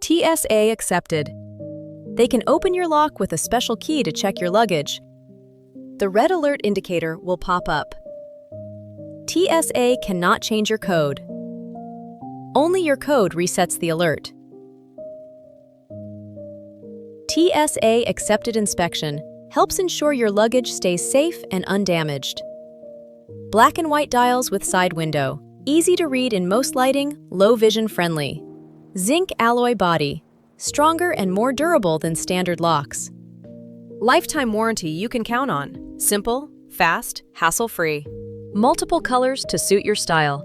TSA accepted. They can open your lock with a special key to check your luggage. The red alert indicator will pop up. TSA cannot change your code. Only your code resets the alert. TSA accepted inspection helps ensure your luggage stays safe and undamaged. Black and white dials with side window, easy to read in most lighting, low vision friendly. Zinc alloy body, stronger and more durable than standard locks. Lifetime warranty you can count on. Simple, fast, hassle-free. Multiple colors to suit your style.